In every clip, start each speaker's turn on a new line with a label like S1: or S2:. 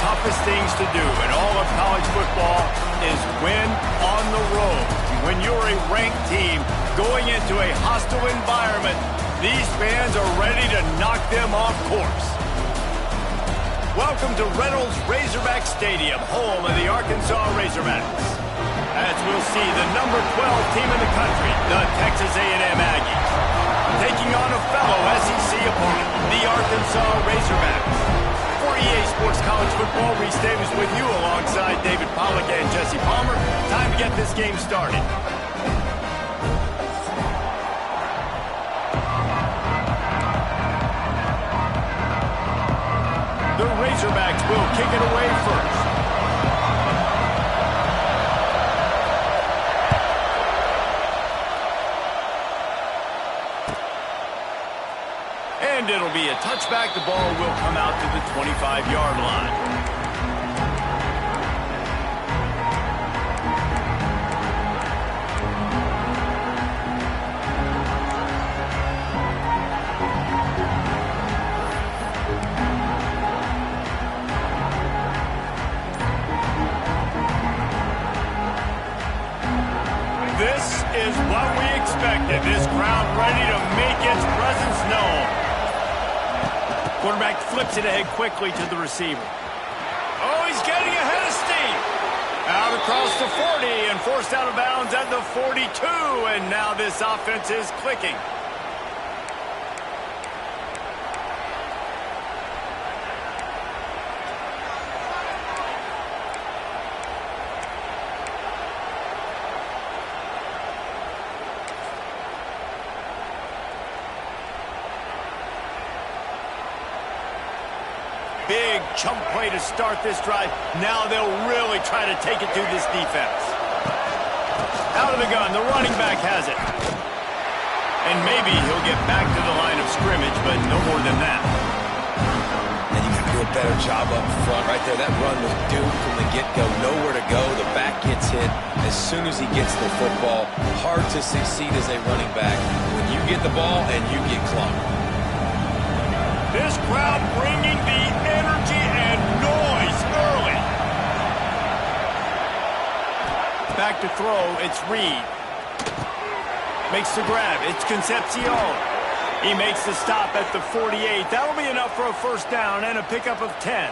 S1: toughest things to do in all of college football is win on the road. When you're a ranked team going into a hostile environment, these fans are ready to knock them off course. Welcome to Reynolds Razorback Stadium, home of the Arkansas Razorbacks. As we'll see the number 12 team in the country, the Texas A&M Aggies, taking on a fellow SEC opponent, the Arkansas Razorbacks. For EA Sports College Football, Reese Davis with you alongside David Pollack and Jesse Palmer. Time to get this game started. The Razorbacks will kick it away first. And it'll be a touchback. The ball will come out to the 25-yard line. This is what we expected. This crowd ready to make its presence known. Quarterback flips it ahead quickly to the receiver. Oh, he's getting ahead of steam. Out across the 40 and forced out of bounds at the 42. And now this offense is clicking. Big chunk play to start this drive. Now they'll really try to take it to this defense. Out of the gun, the running back has it. And maybe he'll get back to the line of scrimmage, but no more than that.
S2: And you can do a better job up front right there. That run was doomed from the get-go. Nowhere to go. The back gets hit as soon as he gets the football. Hard to succeed as a running back when you get the ball and you get clocked.
S1: This crowd bringing the energy and noise early. Back to throw, it's Reed. Makes the grab, it's Concepcion. He makes the stop at the 48. That'll be enough for a first down and a pickup of 10.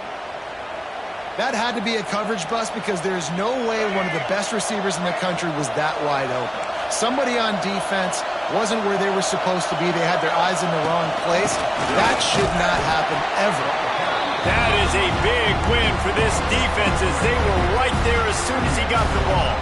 S3: That had to be a coverage bust because there's no way one of the best receivers in the country was that wide open. Somebody on defense wasn't where they were supposed to be. They had their eyes in the wrong place. That should not happen ever.
S1: That is a big win for this defense as they were right there as soon as he got the ball.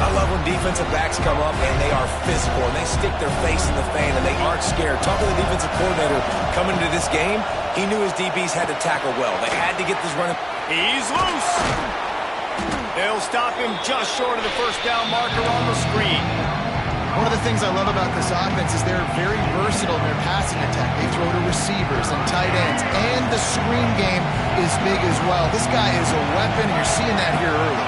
S2: I love when defensive backs come up and they are physical and they stick their face in the fan and they aren't scared. Talk to the defensive coordinator coming into this game. He knew his DBs had to tackle well. They had to get this running.
S1: He's loose. They'll stop him just short of the first down marker on the screen.
S3: One of the things I love about this offense is they're very versatile in their passing attack. They throw to receivers and tight ends, and the screen game is big as well. This guy is a weapon, and you're seeing that here early.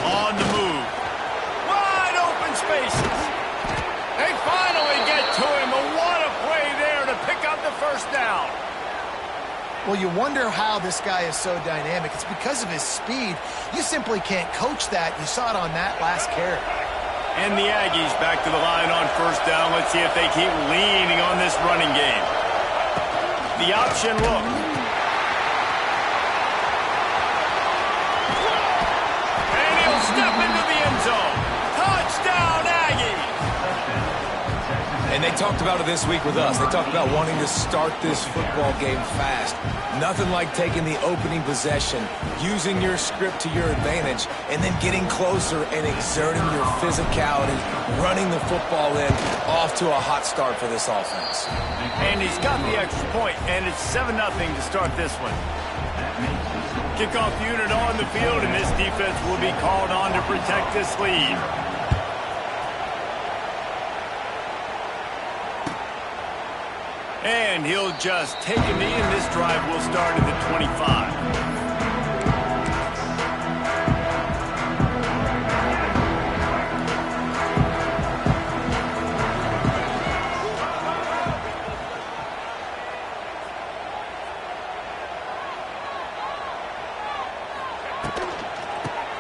S1: On the move. Wide open spaces. They finally get to him. What a play there to pick up the first down.
S3: Well, you wonder how this guy is so dynamic. It's because of his speed. You simply can't coach that. You saw it on that last carry.
S1: And the Aggies back to the line on first down. Let's see if they keep leaning on this running game. The option look. And he'll step into the end zone. Touchdown, Aggies!
S2: And they talked about it this week with us. They talked about wanting to start this football game fast. Nothing like taking the opening possession, using your script to your advantage, and then getting closer and exerting your physicality, running the football in, off to a hot start for this offense.
S1: And he's got the extra point, and it's 7-0 to start this one. Kickoff unit on the field, and this defense will be called on to protect this lead. And he'll just take a knee, and this drive will start at the 25.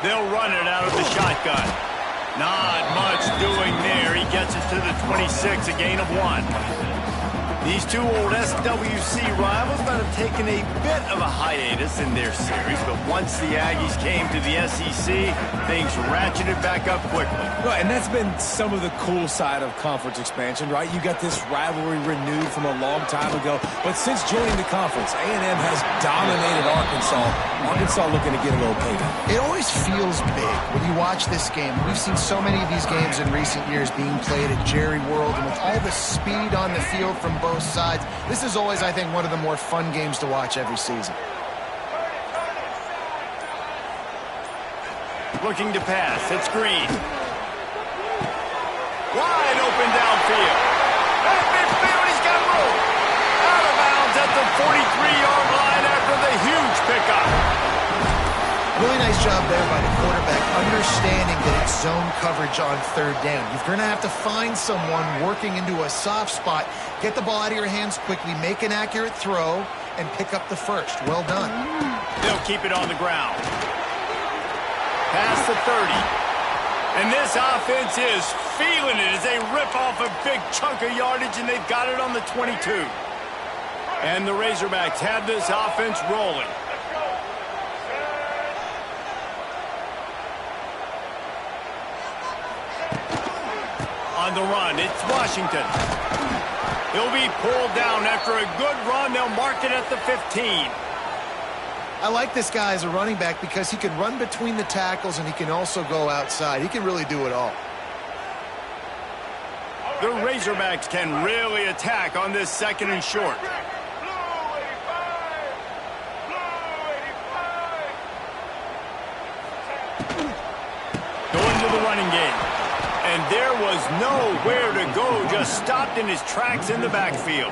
S1: They'll run it out of the shotgun. Not much doing there. He gets it to the 26, a gain of 1. These two old SWC rivals might have taken a bit of a hiatus in their series, but once the Aggies came to the SEC, things ratcheted back up quickly.
S2: Right, and that's been some of the cool side of conference expansion, right? You got this rivalry renewed from a long time ago, but since joining the conference, A&M has dominated Arkansas. Arkansas looking to get a little payback.
S3: It always feels big when you watch this game. We've seen so many of these games in recent years being played at Jerry World, and with all the speed on the field from both sides, this is always, I think, one of the more fun games to watch every season.
S1: Looking to pass. It's Green. Wide open downfield. At midfield, he's got room. Out of bounds at the 43-yard line after the huge pickup.
S3: Really nice job there by the quarterback, understanding that it's zone coverage on third down. You're going to have to find someone working into a soft spot, get the ball out of your hands quickly, make an accurate throw, and pick up the first. Well done.
S1: They'll keep it on the ground. Past the 30. And this offense is feeling it as they rip off a big chunk of yardage, and they've got it on the 22. And the Razorbacks have this offense rolling. On the run, it's Washington. He'll be pulled down after a good run. They'll mark it at the 15.
S3: I like this guy as a running back because he can run between the tackles and he can also go outside. He can really do it all.
S1: The Razorbacks can really attack on this second and short. Going to the running game. And there was nowhere to go, just stopped in his tracks in the backfield.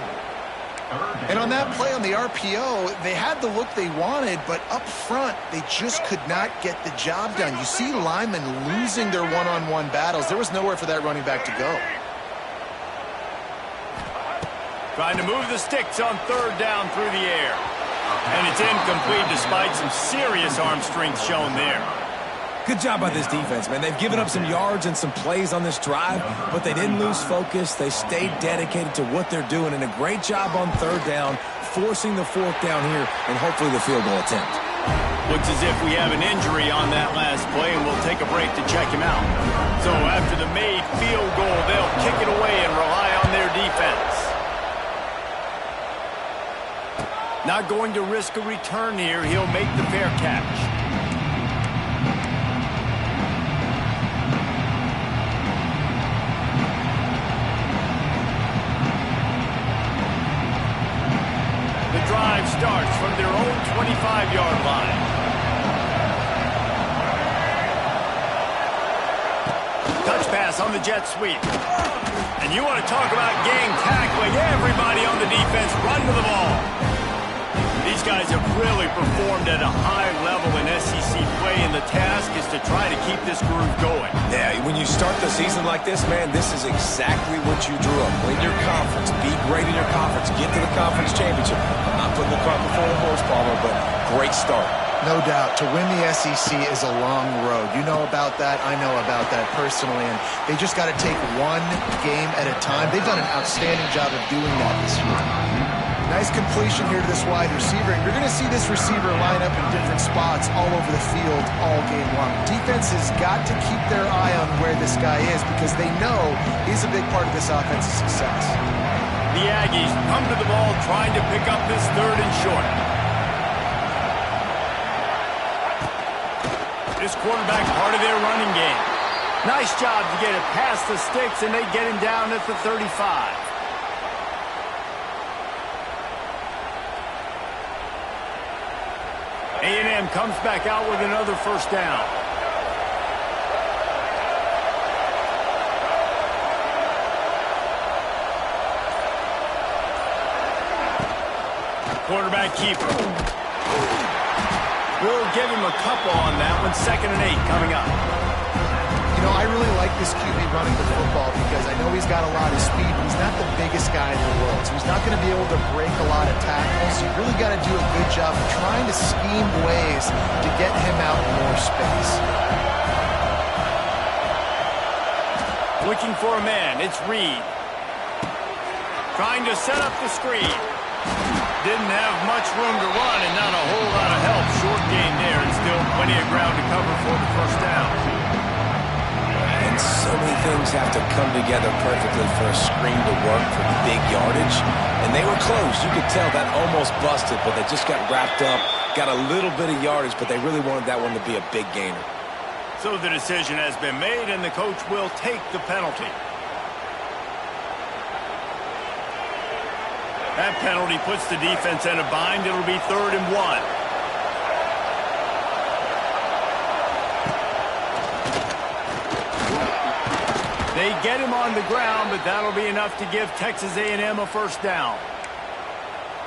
S3: And on that play on the RPO, they had the look they wanted, but up front, they just could not get the job done. You see linemen losing their one-on-one battles. There was nowhere for that running back to go.
S1: Trying to move the sticks on third down through the air. And it's incomplete despite some serious arm strength shown there.
S2: Good job by this defense, man. They've given up some yards and some plays on this drive, but they didn't lose focus. They stayed dedicated to what they're doing, and a great job on third down, forcing the fourth down here, and hopefully the field goal attempt.
S1: Looks as if we have an injury on that last play, and we'll take a break to check him out. So after the made field goal, they'll kick it away and rely on their defense. Not going to risk a return here. He'll make the fair catch. Drive starts from their own 25-yard line. Touch pass on the jet sweep. And you want to talk about gang tackling. Everybody on the defense run to the ball. These guys have really performed at a high level in SEC play, and the task is to try to keep this groove going.
S2: Yeah, when you start the season like this, man, this is exactly what you drew up. Win your conference, be great in your conference, get to the conference championship. I'm not putting the cart before the horse, Palmer, but great start.
S3: No doubt. To win the SEC is a long road. You know about that. I know about that personally. And they just got to take one game at a time. They've done an outstanding job of doing that this year. Nice completion here to this wide receiver. And you're going to see this receiver line up in different spots all over the field all game long. Defense has got to keep their eye on where this guy is because they know he's a big part of this offense's success.
S1: The Aggies come to the ball trying to pick up this third and short. This quarterback part of their running game. Nice job to get it past the sticks, and they get him down at the 35. A&M comes back out with another first down. Quarterback keeper. We'll give him a couple on that one. 2nd and 8 coming up.
S3: You know, I really like this QB running the football because I know he's got a lot of speed, but he's not the biggest guy in the world. So he's not going to be able to break a lot of tackles. You really got to do a good job of trying to scheme ways to get him out in more space.
S1: Looking for a man, it's Reed. Trying to set up the screen. Didn't have much room to run and not a whole lot of help. Short gain there and still plenty of ground to cover for the first down.
S2: And so many things have to come together perfectly for a screen to work for big yardage. And they were close. You could tell that almost busted, but they just got wrapped up, got a little bit of yardage, but they really wanted that one to be a big gainer.
S1: So the decision has been made, and the coach will take the penalty. That penalty puts the defense in a bind. It'll be 3rd and 1. They get him on the ground, but that'll be enough to give Texas A&M a first down.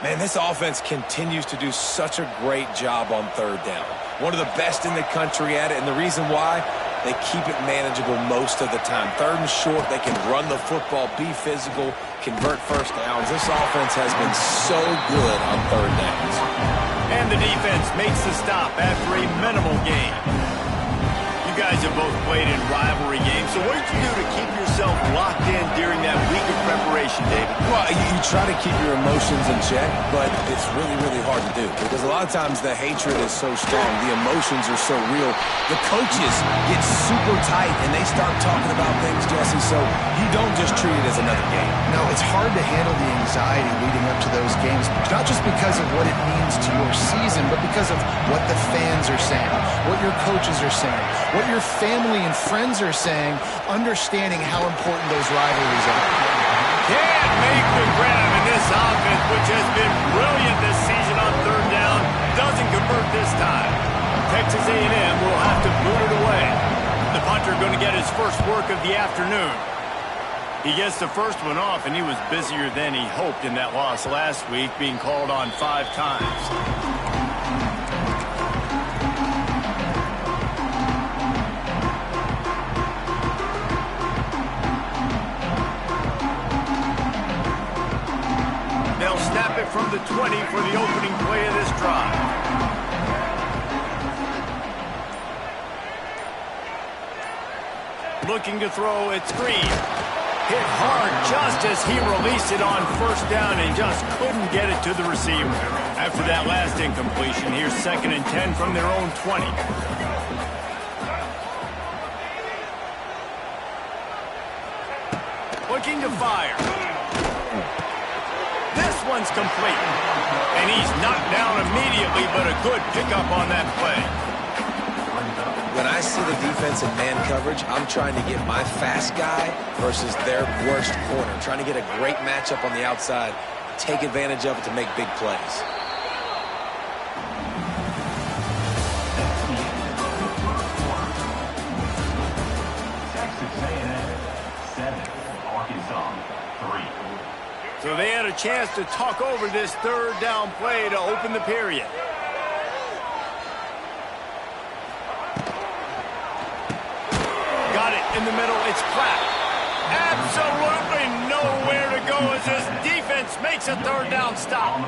S2: Man, this offense continues to do such a great job on 3rd down. One of the best in the country at it, and the reason why, they keep it manageable most of the time. 3rd and short, they can run the football, be physical, convert first downs. This offense has been so good on 3rd downs.
S1: And the defense makes the stop after a minimal gain. You guys have both played in rivalry games, so what did you do to keep yourself locked in during that week of preparation, David?
S2: Well, you try to keep your emotions in check, but it's really, really hard to do because a lot of times the hatred is so strong, the emotions are so real. The coaches get super tight and they start talking about things, Jesse, so you don't just treat it as another game.
S3: No, it's hard to handle the anxiety leading up to those games, not just because of what it means to your season, but because of what the fans are saying, what your coaches are saying, what your family and friends are saying, understanding how important those rivalries are.
S1: Can't make the grab, and this offense, which has been brilliant this season on 3rd down, doesn't convert this time. Texas A&M will have to boot it away. The punter going to get his first work of the afternoon. He gets the first one off, and he was busier than he hoped in that loss last week, being called on 5 times. From the 20 for the opening play of this drive. Looking to throw, it's Green. Hit hard just as he released it on 1st down and just couldn't get it to the receiver. After that last incompletion, here's 2nd and 10 from their own 20. Looking to fire. This one's complete. And he's knocked down immediately, but a good pickup on that play.
S2: When I see the defense in man coverage, I'm trying to get my fast guy versus their worst corner. Trying to get a great matchup on the outside, take advantage of it to make big plays.
S4: Texas A&M 7, Arkansas 3.
S1: So they had a chance to talk over this 3rd down play to open the period. Got it in the middle. It's Platt. Absolutely nowhere to go as this defense makes a 3rd down stop.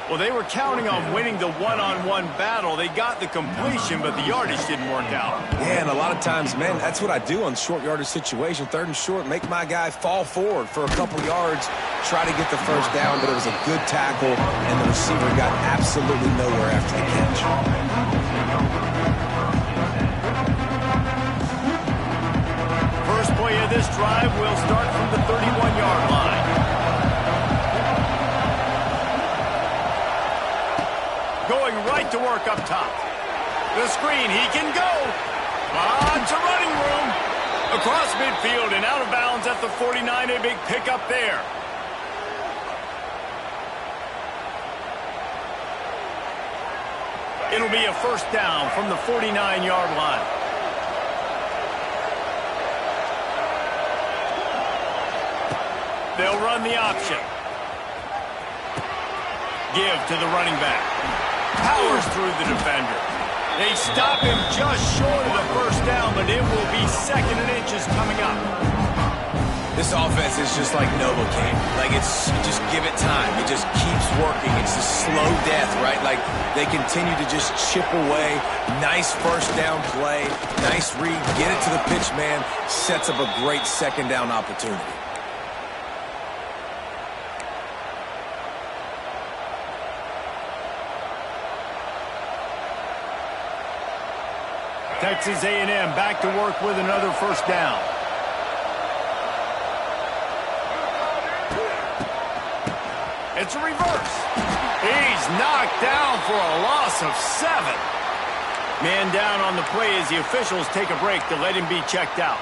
S1: Well, they were counting on winning the one-on-one battle. They got the completion, but the yardage didn't work out.
S2: Yeah, and a lot of times, man, that's what I do on short yardage situation. 3rd and short, make my guy fall forward for a couple yards, try to get the first down, but it was a good tackle, and the receiver got absolutely nowhere after the catch.
S1: First play of this drive will start from the 31-yard line. Going right to work up top. The screen, he can go. Lots of running room. Across midfield and out of bounds at the 49, a big pickup there. It'll be a first down from the 49-yard line. They'll run the option. Give to the running back. Powers through the defender. They stop him just short of the first down, but it will be 2nd and inches coming up.
S2: This offense is just like Novocaine. Like, you just give it time. It just keeps working. It's a slow death, right? Like, they continue to just chip away. Nice first down play. Nice read. Get it to the pitch man. Sets up a great 2nd down opportunity.
S1: Texas A&M back to work with another first down. It's a reverse. He's knocked down for a loss of 7. Man down on the play as the officials take a break to let him be checked out.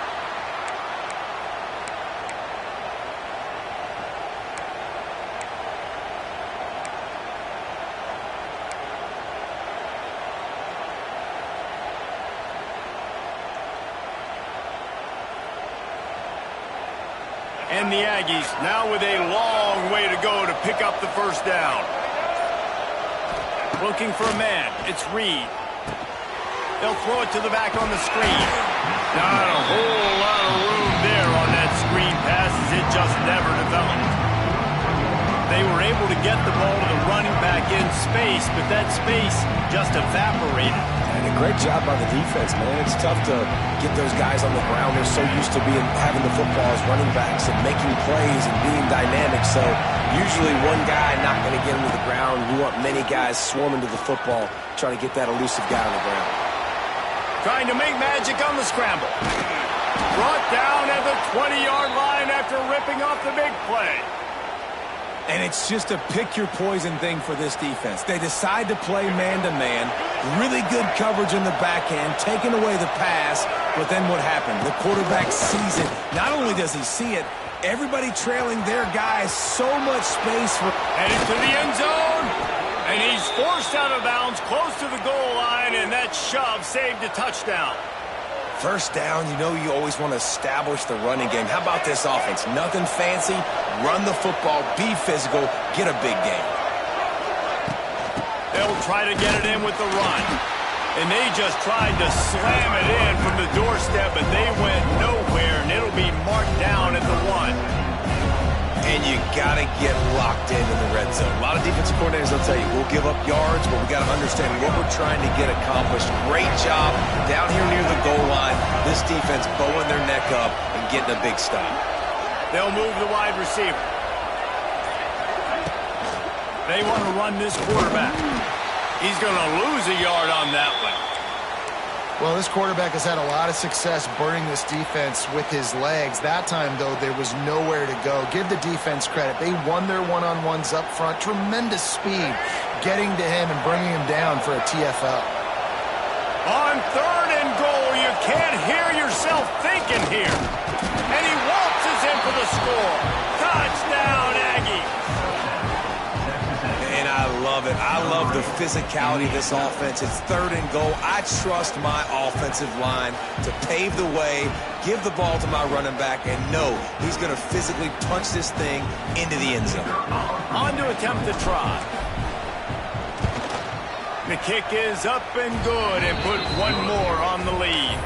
S1: And the Aggies now with a long way to go to pick up the first down. Looking for a man. It's Reed. They'll throw it to the back on the screen. Not a whole lot of room there on that screen pass as it just never developed. They were able to get the ball to the running back in space, but that space just evaporated.
S2: And a great job by the defense, man. It's tough to get those guys on the ground. They're so used to having the football as running backs and making plays and being dynamic. So usually one guy not going to get him to the ground. You want many guys swarming to the football, trying to get that elusive guy on the ground.
S1: Trying to make magic on the scramble. Brought down at the 20-yard line after ripping off the big play.
S2: And it's just a pick-your-poison thing for this defense. They decide to play man-to-man, really good coverage in the back end, taking away the pass, but then what happened? The quarterback sees it. Not only does he see it, everybody trailing their guys, so much space for...
S1: Headed to the end zone, and he's forced out of bounds close to the goal line, and that shove saved a touchdown.
S2: First down, you know you always want to establish the running game. How about this offense? Nothing fancy. Run the football, be physical, get a big game.
S1: They'll try to get it in with the run. And they just tried to slam it in from the doorstep, but they went nowhere, and it'll be marked down at the 1.
S2: And you got to get locked in the red zone. A lot of defensive coordinators will tell you, we'll give up yards, but we got to understand what we're trying to get accomplished. Great job down here near the goal line. This defense bowing their neck up and getting a big stop.
S1: They'll move the wide receiver. They want to run this quarterback. He's going to lose a yard on that one.
S3: Well, this quarterback has had a lot of success burning this defense with his legs. That time, though, there was nowhere to go. Give the defense credit. They won their one-on-ones up front. Tremendous speed getting to him and bringing him down for a TFL.
S1: On 3rd and goal, you can't hear yourself thinking here. And he waltzes in for the score. Touchdown, Aggie.
S2: And I love it. I love the physicality of this offense. It's 3rd and goal. I trust my offensive line to pave the way, give the ball to my running back, and know he's going to physically punch this thing into the end zone.
S1: On to attempt the try. The kick is up and good and put one more on the lead.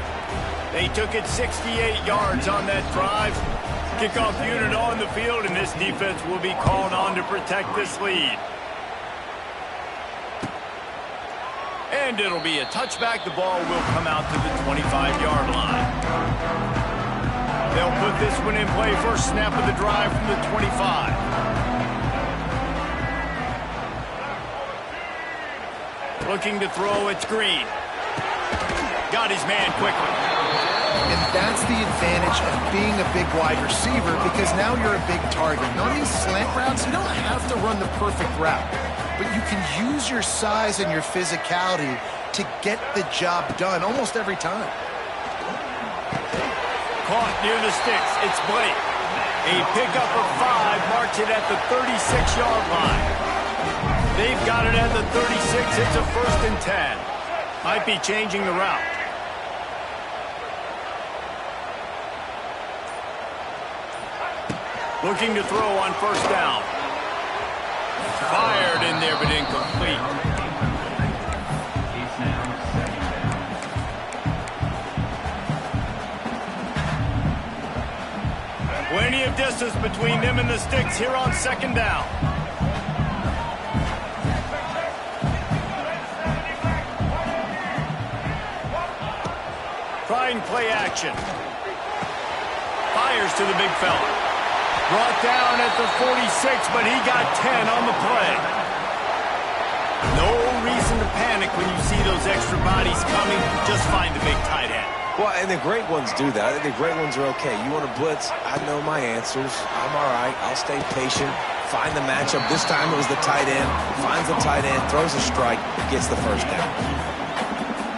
S1: They took it 68 yards on that drive. Kickoff unit on the field, and this defense will be called on to protect this lead. And it'll be a touchback. The ball will come out to the 25-yard line. They'll put this one in play. First snap of the drive from the 25. Looking to throw, it's Green. Got his man quickly.
S3: And that's the advantage of being a big wide receiver, because now you're a big target. And on these slant routes, you don't have to run the perfect route, but you can use your size and your physicality to get the job done almost every time.
S1: Caught near the sticks. It's Blake. A pickup of 5 marks it at the 36-yard line. They've got it at the 36. It's a 1st and 10. Might be changing the route. Looking to throw on first down. Fired in there, but incomplete. distance between them and the sticks here on second down. Trying play action. Fires to the big fella. Brought down at the 46, but he got 10 on the play. No reason to panic when you see those extra bodies coming. Just find the big tight end.
S2: Well, and the great ones do that. I think the great ones are okay. You want to blitz? I know my answers. I'm all right. I'll stay patient. Find the matchup. This time it was the tight end. Finds the tight end, throws a strike, gets the first down.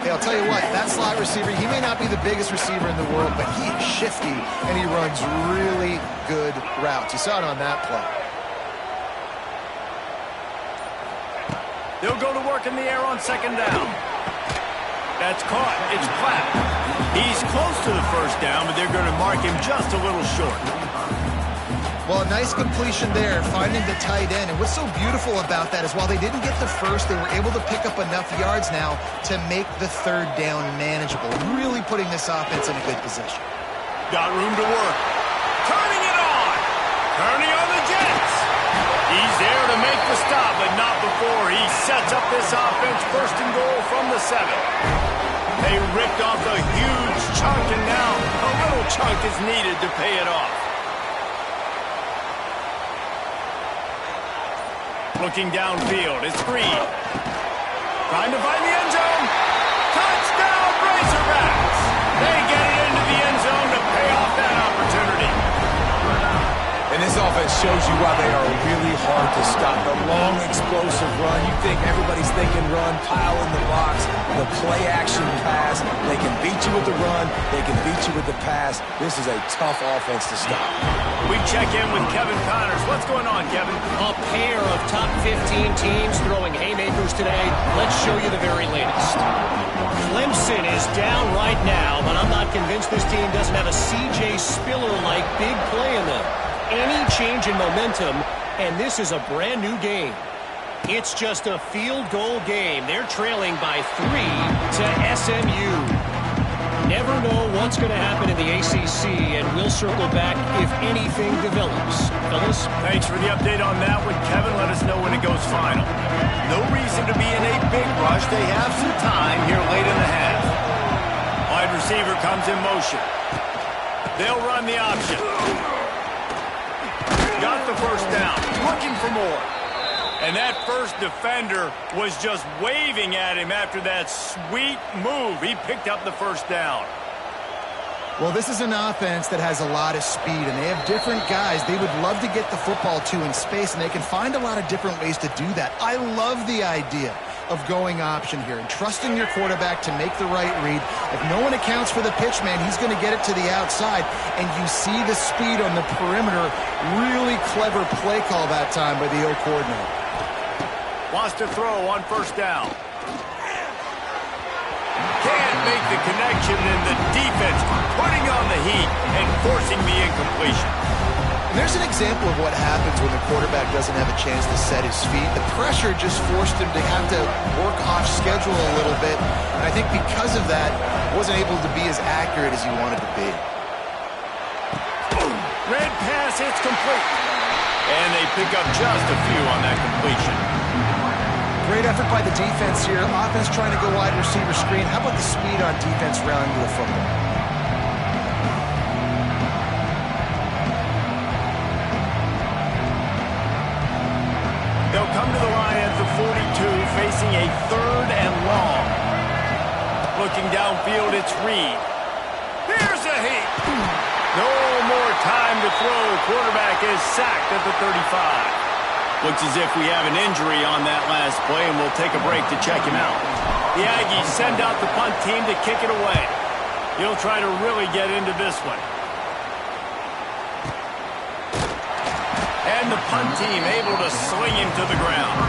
S3: Hey, I'll tell you what, that slot receiver, he may not be the biggest receiver in the world, but he is shifty, and he runs really good routes. You saw it on that play.
S1: They'll go to work in the air on second down. That's caught. It's Clapp. He's close to the first down, but they're going to mark him just a little short.
S3: Well, a nice completion there, finding the tight end. And what's so beautiful about that is while they didn't get the first, they were able to pick up enough yards now to make the third down manageable. Really putting this offense in a good position.
S1: Got room to work. Turning it on. Turning on the Jets. He's there to make the stop, but not before he sets up this offense first and goal from the 7. They ripped off a huge chunk, and now a little chunk is needed to pay it off. Looking downfield, it's Green. Trying to find the end zone. Touchdown, Razorbacks! They get it into the end zone to pay off that opportunity.
S2: And this offense shows you why they are really hard to stop. The long, explosive run. You think everybody's thinking run, pile in the box, the play-action pass. They can beat you with the run. They can beat you with the pass. This is a tough offense to stop.
S1: We check in with Kevin Connors. What's going on, Kevin?
S5: A pair of top 15 teams throwing haymakers today. Let's show you the very latest. Clemson is down right now, but I'm not convinced this team doesn't have a C.J. Spiller-like big play in them. Any change in momentum, and this is a brand new game. It's just a field goal game. They're trailing by 3 to SMU. Never know what's going to happen in the ACC, and we'll circle back if anything develops. Fellas?
S1: Thanks for the update on that one, Kevin. Let us know when it goes final. No reason to be in a big rush. They have some time here late in the half. Wide receiver comes in motion. They'll run the option. Got the first down. Looking for more. And that first defender was just waving at him after that sweet move. He picked up the first down.
S3: Well, this is an offense that has a lot of speed, and they have different guys they would love to get the football to in space, and they can find a lot of different ways to do that. I love the idea of going option here and trusting your quarterback to make the right read. If no one accounts for the pitch man, he's going to get it to the outside, and you see the speed on the perimeter. Really clever play call that time by the O coordinator.
S1: Wants to throw on first down. Can't make the connection, and the defense putting on the heat and forcing the incompletion.
S3: And there's an example of what happens when the quarterback doesn't have a chance to set his feet. The pressure just forced him to have to work off schedule a little bit. And I think because of that, wasn't able to be as accurate as he wanted to be.
S1: Red pass, it's complete. And they pick up just a few on that completion.
S3: Great effort by the defense here. Offense trying to go wide receiver screen. How about the speed on defense rallying to the football?
S1: They'll come to the line at the 42, facing a 3rd and long. Looking downfield, it's Reed. Here's a hit. No more time to throw. Quarterback is sacked at the 35. Looks as if we have an injury on that last play, and we'll take a break to check him out. The Aggies send out the punt team to kick it away. He'll try to really get into this one. And the punt team able to sling him to the ground.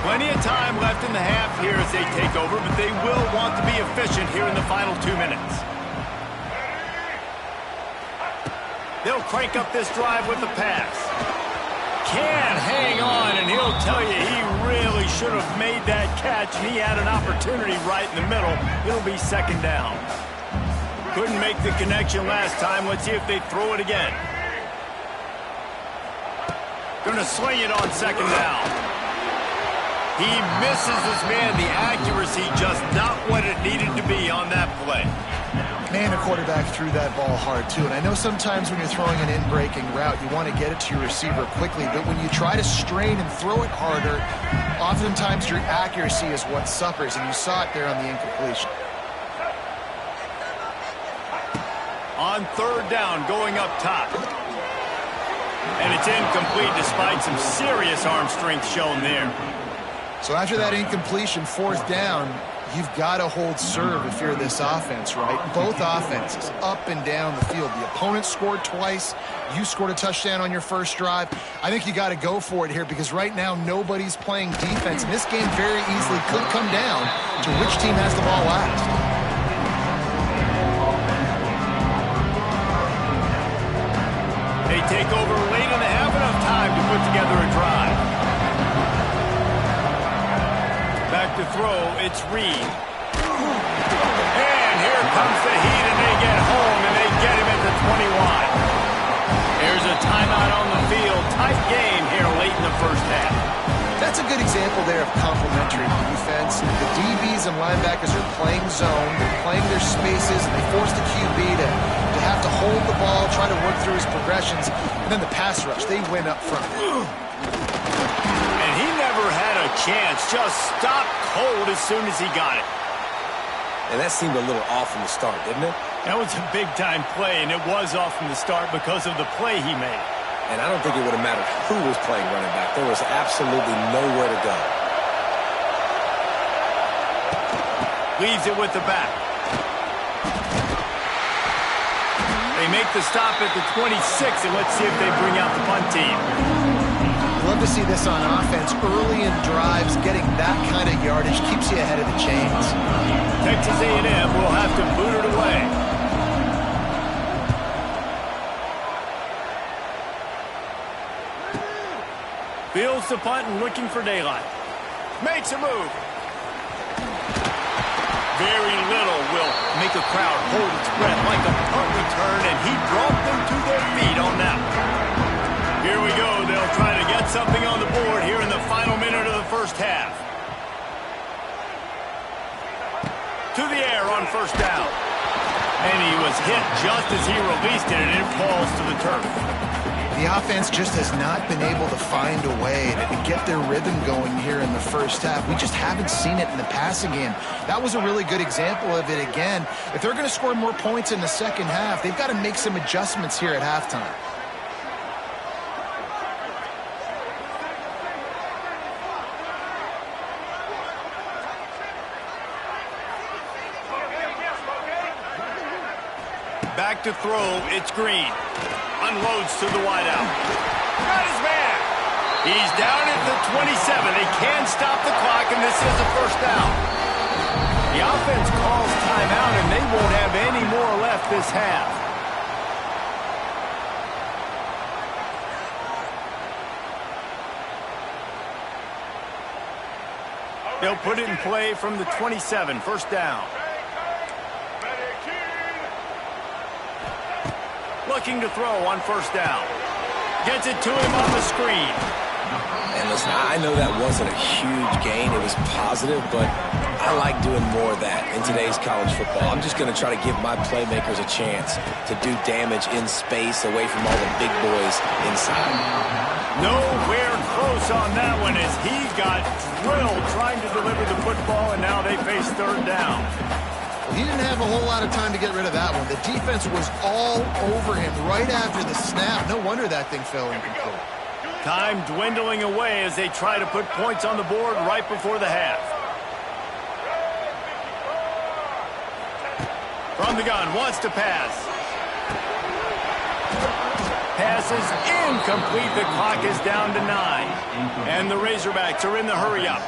S1: Plenty of time left in the half here as they take over, but they will want to be efficient here in the final 2 minutes. They'll crank up this drive with the pass. can hang on, and he'll tell you he really should have made that catch, and he had an opportunity right in the middle. It'll be second down. Couldn't make the connection last time. Let's see if they throw it again. Gonna swing it on second down. He misses his man. The accuracy just not what it needed to be on that play.
S3: Man, the quarterback threw that ball hard, too. And I know sometimes when you're throwing an in-breaking route, you want to get it to your receiver quickly. But when you try to strain and throw it harder, oftentimes your accuracy is what suffers. And you saw it there on the incompletion.
S1: On third down, going up top. And it's incomplete despite some serious arm strength shown there.
S3: So after that incompletion, fourth down, you've got to hold serve if you're this offense, right? Both offenses up and down the field. The opponent scored twice. You scored a touchdown on your first drive. I think you got to go for it here because right now nobody's playing defense. And this game very easily could come down to which team has the ball last.
S1: They take over late and they have enough time to put together a drive. Back to throw, it's Reed. And here comes the heat, and they get home, and they get him at the 21. There's a timeout on the field. Tight game here late in the first half.
S3: That's a good example there of complementary defense. The DBs and linebackers are playing zone, they're playing their spaces, and they force the QB to have to hold the ball, try to work through his progressions, and then the pass rush, they win up front.
S1: And he never had a chance, just stopped cold as soon as he got it.
S2: And that seemed a little off from the start, didn't it?
S1: That was a big-time play, and it was off from the start because of the play he made.
S2: And I don't think it would have mattered who was playing running back. There was absolutely nowhere to go.
S1: Leaves it with the back. They make the stop at the 26, and let's see if they bring out the punt team.
S3: Love to see this on offense. Early in drives, getting that kind of yardage keeps you ahead of the chains.
S1: Texas A&M will have to boot it away. Fields the punt and looking for daylight. Makes a move. Very little will make a crowd hold its breath like a punt return, and he brought them to their feet on that one. Here we go. They'll try to get something on the board here in the final minute of the first half. To the air on first down. And he was hit just as he released it, and it falls to the turf.
S3: The offense just has not been able to find a way to get their rhythm going here in the first half. We just haven't seen it in the passing game. That was a really good example of it again. If they're going to score more points in the second half, they've got to make some adjustments here at halftime.
S1: Back to throw, it's Green. Unloads to the wideout. Got his man. He's down at the 27. They can stop the clock, and this is a first down. The offense calls timeout, and they won't have any more left this half. They'll put it in play from the 27, first down. Looking to throw on first down. Gets it to him on the screen.
S2: And listen, I know that wasn't a huge gain. It was positive, but I like doing more of that in today's college football. I'm just going to try to give my playmakers a chance to do damage in space away from all the big boys inside.
S1: Nowhere close on that one as he got drilled trying to deliver the football, and now they face third down.
S3: He didn't have a whole lot of time to get rid of that one. The defense was all over him right after the snap. No wonder that thing fell incomplete.
S1: Time dwindling away as they try to put points on the board right before the half. From the gun, wants to pass. Pass is incomplete. The clock is down to 9. And the Razorbacks are in the hurry-up.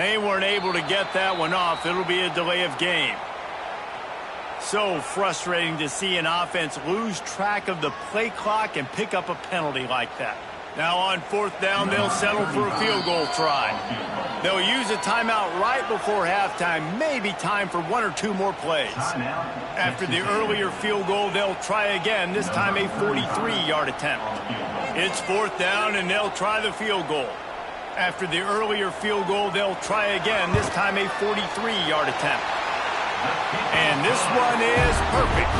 S1: They weren't able to get that one off. It'll be a delay of game. So frustrating to see an offense lose track of the play clock and pick up a penalty like that. Now on 4th down, they'll settle for a field goal try. They'll use a timeout right before halftime, maybe time for 1 or 2 more plays. After the earlier field goal, they'll try again, this time a 43-yard attempt. It's 4th down, and they'll try the field goal. After the earlier field goal, they'll try again, this time a 43-yard attempt. And this one is perfect.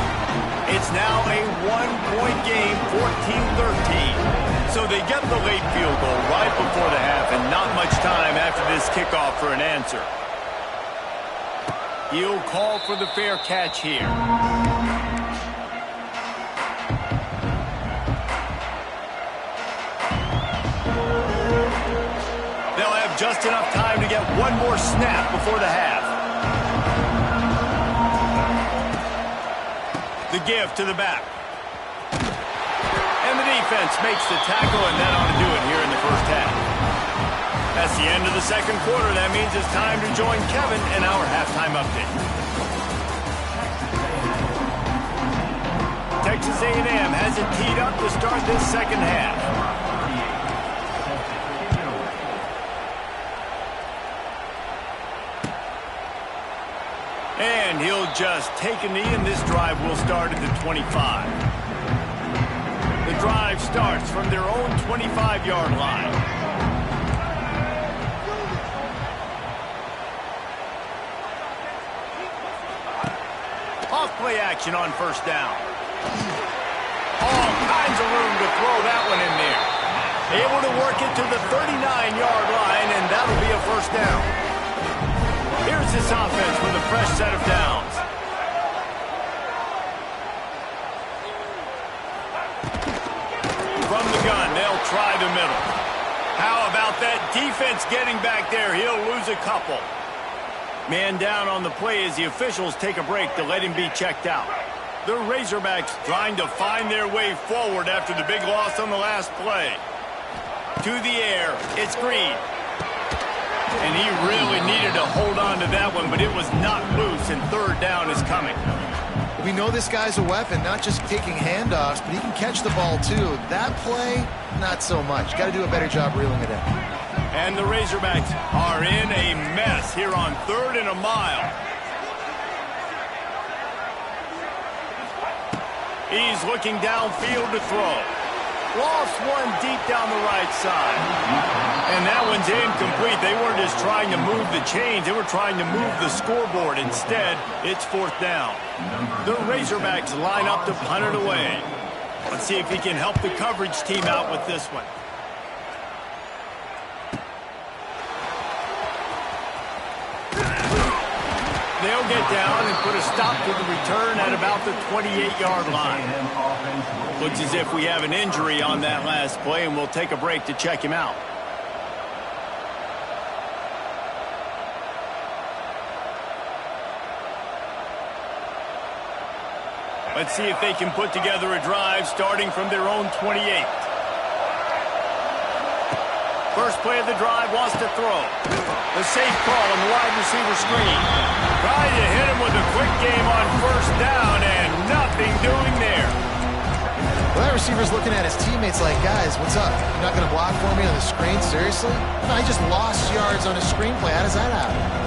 S1: It's now a 1-point game, 14-13. So they get the late field goal right before the half and not much time after this kickoff for an answer. He'll call for the fair catch here. They'll have just enough time to get one more snap before the half. The give to the back. And the defense makes the tackle, and that ought to do it here in the first half. That's the end of the second quarter. That means it's time to join Kevin in our halftime update. Texas A&M has it teed up to start this second half. And he'll just take a knee, and this drive will start at the 25. The drive starts from their own 25-yard line. Off play action on 1st down. All kinds of room to throw that one in there. Able to work it to the 39-yard line, and that'll be a 1st down. Here's this offense with a fresh set of downs. From the gun, they'll try the middle. How about that defense getting back there? He'll lose a couple. Man down on the play as the officials take a break to let him be checked out. The Razorbacks trying to find their way forward after the big loss on the last play. To the air, it's Green. And he really needed to hold on to that one, but it was not loose, and 3rd down is coming.
S3: We know this guy's a weapon, not just taking handoffs, but he can catch the ball too. That play, not so much. Got to do a better job reeling it in.
S1: And the Razorbacks are in a mess here on 3rd and a mile. He's looking downfield to throw. Lost one deep down the right side. And that one's incomplete. They weren't just trying to move the chains. They were trying to move the scoreboard. Instead, it's 4th down. The Razorbacks line up to punt it away. Let's see if he can help the coverage team out with this one. They'll get down and put a stop to the return at about the 28-yard line. Looks as if we have an injury on that last play, and we'll take a break to check him out. Let's see if they can put together a drive starting from their own 28. First play of the drive, wants to throw. The safe call on the wide receiver screen. Trying to hit him with a quick game on 1st down, and nothing doing there.
S3: Well, that receiver's looking at his teammates like, guys, what's up? You're not going to block for me on the screen? Seriously? No, he just lost yards on a screenplay. How does that happen?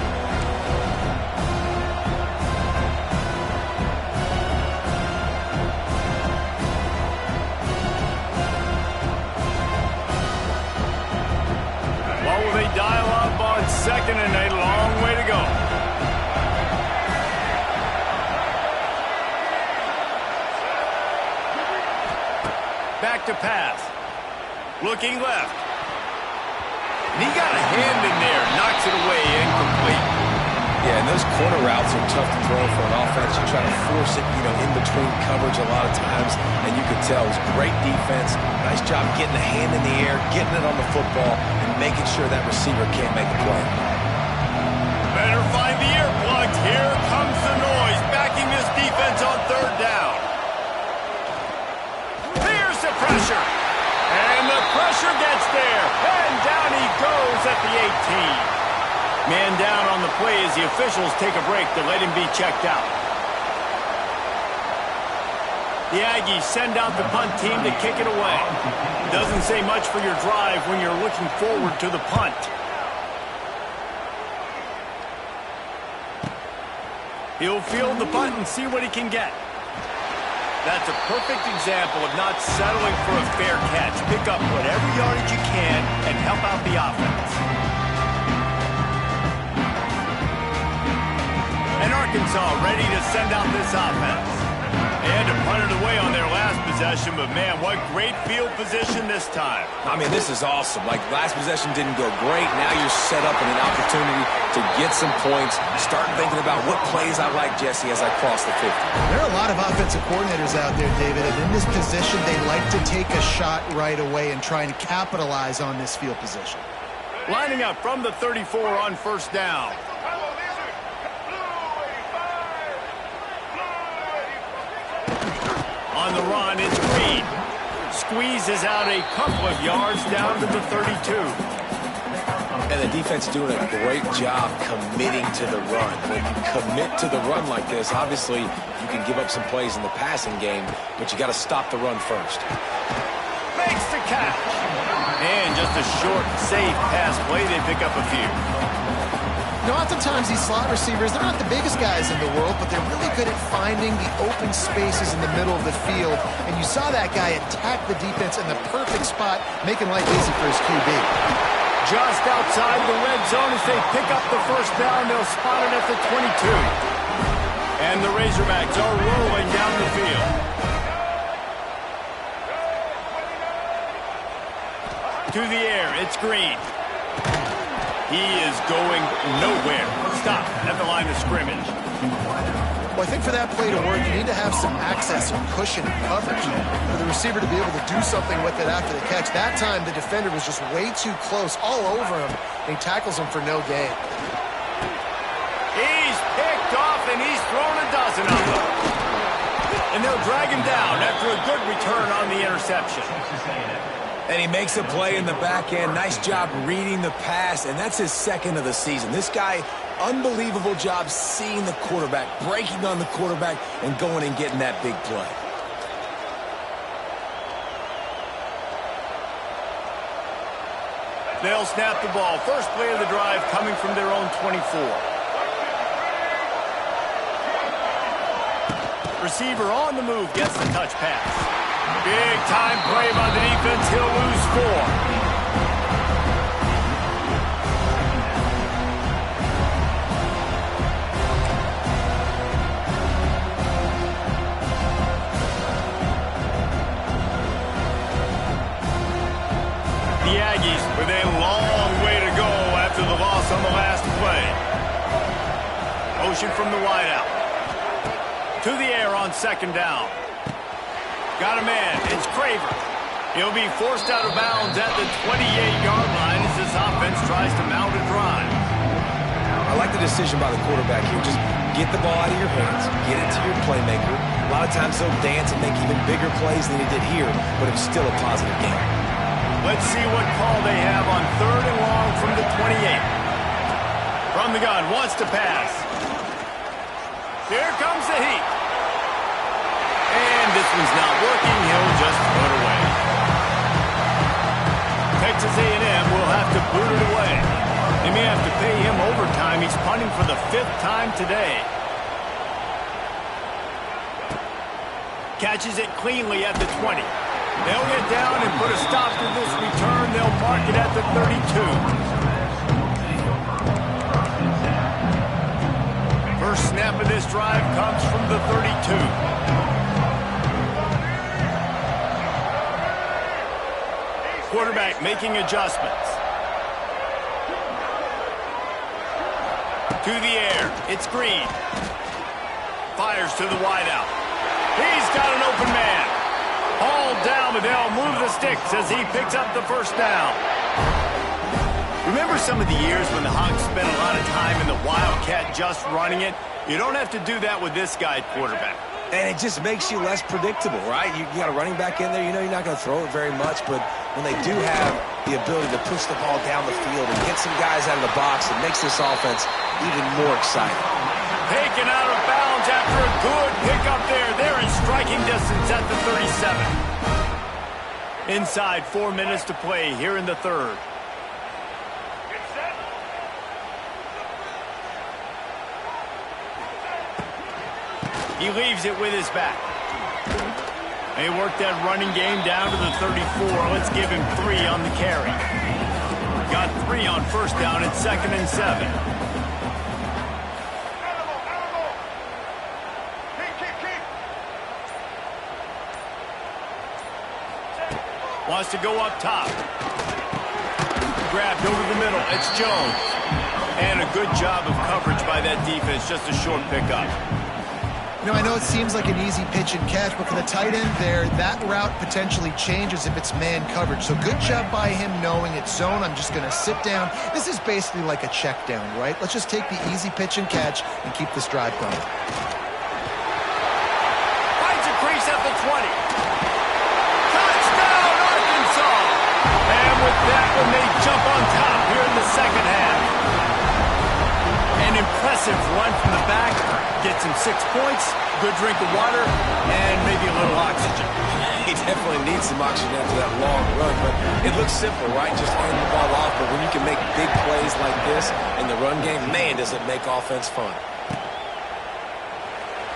S1: They dial up on 2nd and a long way to go. Back to pass. Looking left. And he got a hand in there. Knocks it away. Incomplete.
S2: Yeah, and those corner routes are tough to throw for an offense. You try to force it, in between coverage a lot of times, and you could tell it was great defense. Nice job getting the hand in the air, getting it on the football, and making sure that receiver can't make a play.
S1: Better find the earplugs. Here comes the noise, backing this defense on 3rd down. Here's the pressure. And the pressure gets there. And down he goes at the 18. Man down on the play as the officials take a break to let him be checked out. The Aggies send out the punt team to kick it away. Doesn't say much for your drive when you're looking forward to the punt. He'll field the punt and see what he can get. That's a perfect example of not settling for a fair catch. Pick up whatever yardage you can and help out the offense. And Arkansas ready to send out this offense. They had to punt it away on their last possession, but man, what great field position this time.
S2: I mean, this is awesome. Like, last possession didn't go great. Now you're set up in an opportunity to get some points. Start thinking about what plays I like, Jesse, as I cross the 50.
S3: There are a lot of offensive coordinators out there, David, and in this position, they like to take a shot right away and try and capitalize on this field position.
S1: Lining up from the 34 on first down. On the run, it's Green. Squeezes out a couple of yards down to the 32.
S2: And the defense doing a great job committing to the run. When you commit to the run like this, obviously you can give up some plays in the passing game, but you got to stop the run first.
S1: Makes the catch. And just a short, safe pass play. They pick up a few.
S3: You know, oftentimes these slot receivers, they're not the biggest guys in the world, but they're really good at finding the open spaces in the middle of the field. And you saw that guy attack the defense in the perfect spot, making life easy for his QB.
S1: Just outside the red zone as they pick up the first down. They'll spot it at the 22. And the Razorbacks are rolling down the field. To the air, it's Green. He is going nowhere. Stop at the line of scrimmage.
S3: Well, I think for that play to work, you need to have some access or cushion and coverage for the receiver to be able to do something with it after the catch. That time, the defender was just way too close, all over him, and he tackles him for no gain.
S1: He's picked off, and he's thrown a dozen of them. And they'll drag him down after a good return on the interception.
S2: And he makes a play in the back end. Nice job reading the pass, and that's his second of the season. This guy, unbelievable job seeing the quarterback, breaking on the quarterback, and going and getting that big play.
S1: They'll snap the ball. First play of the drive coming from their own 24. Receiver on the move gets the touch pass. Big time play by the defense. He'll lose 4. The Aggies with a long way to go after the loss on the last play. Motion from the wideout. To the air on second down. Got a man. It's Craver. He'll be forced out of bounds at the 28-yard line as this offense tries to mount a drive.
S2: I like the decision by the quarterback here. Just get the ball out of your hands, get it to your playmaker. A lot of times he'll dance and make even bigger plays than he did here, but it's still a positive game.
S1: Let's see what call they have on third and long from the 28. From the gun, wants to pass. Here comes the heat. And this one's not working. He'll just throw it away. Texas A&M will have to boot it away. They may have to pay him overtime. He's punting for the 5th time today. Catches it cleanly at the 20. They'll get down and put a stop to this return. They'll mark it at the 32. First snap of this drive comes from the 32. Quarterback making adjustments. To the air, it's Green. Fires to the wideout. He's got an open man. Hauled down, but they'll move the sticks as he picks up the first down. Remember some of the years when the Hogs spent a lot of time in the Wildcat just running it? You don't have to do that with this guy quarterback.
S2: And it just makes you less predictable, right? You got a running back in there. You know you're not going to throw it very much, but when they do have the ability to push the ball down the field and get some guys out of the box. It makes this offense even more exciting.
S1: Taken out of bounds after a good pickup there. They're in striking distance at the 37. Inside 4 minutes to play here in the third. He leaves it with his back. They work that running game down to the 34. Let's give him 3 on the carry. Got 3 on first down at 2nd and 7. Wants to go up top. Grabbed over the middle. It's Jones. And a good job of coverage by that defense. Just a short pickup.
S3: You know, I know it seems like an easy pitch and catch, but for the tight end there, that route potentially changes if it's man coverage. So good job by him knowing it's zone. I'm just going to sit down. This is basically like a check down, right? Let's just take the easy pitch and catch and keep this drive going.
S1: Finds a crease at the 20. Touchdown, Arkansas! And with that one, they jump on top here in the second half. An impressive run from the back. Gets him 6 points, good drink of water, and maybe a little oxygen.
S2: He definitely needs some oxygen after that long run, but it looks simple, right? Just hand the ball off, but when you can make big plays like this in the run game, man, does it make offense fun.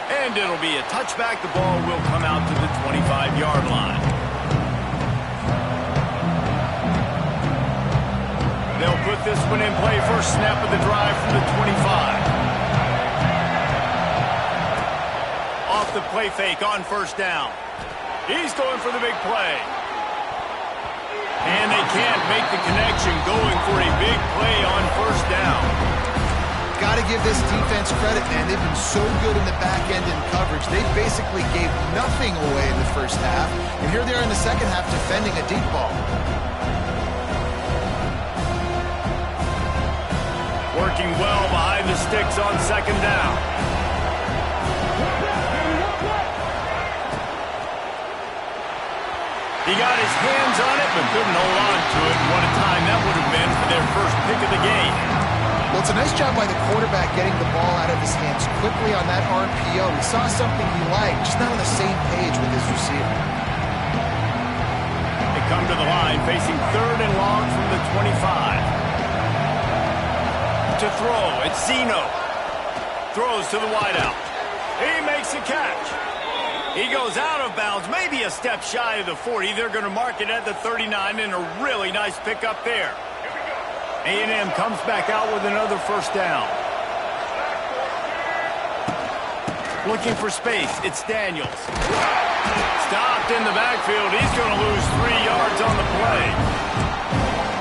S1: And it'll be a touchback. The ball will come out to the 25-yard line. They'll put this one in play. First snap of the drive from the 25. Off the play fake on first down. He's going for the big play. And they can't make the connection, going for a big play on first down.
S3: Got to give this defense credit, man. They've been so good in the back end in coverage. They basically gave nothing away in the first half. And here they are in the second half defending a deep ball.
S1: Working well behind the sticks on second down. He got his hands on it, but couldn't hold on to it. What a time that would have been for their first pick of the game.
S3: Well, it's a nice job by the quarterback getting the ball out of his hands quickly on that RPO. He saw something he liked, just not on the same page with his receiver.
S1: They come to the line, facing 3rd and long from the 25. To throw, it's Zeno. Throws to the wideout. He makes a catch. He goes out of bounds, maybe a step shy of the 40. They're going to mark it at the 39, and a really nice pickup there. A&M comes back out with another first down. Looking for space, it's Daniels. Stopped in the backfield. He's going to lose 3 yards on the play.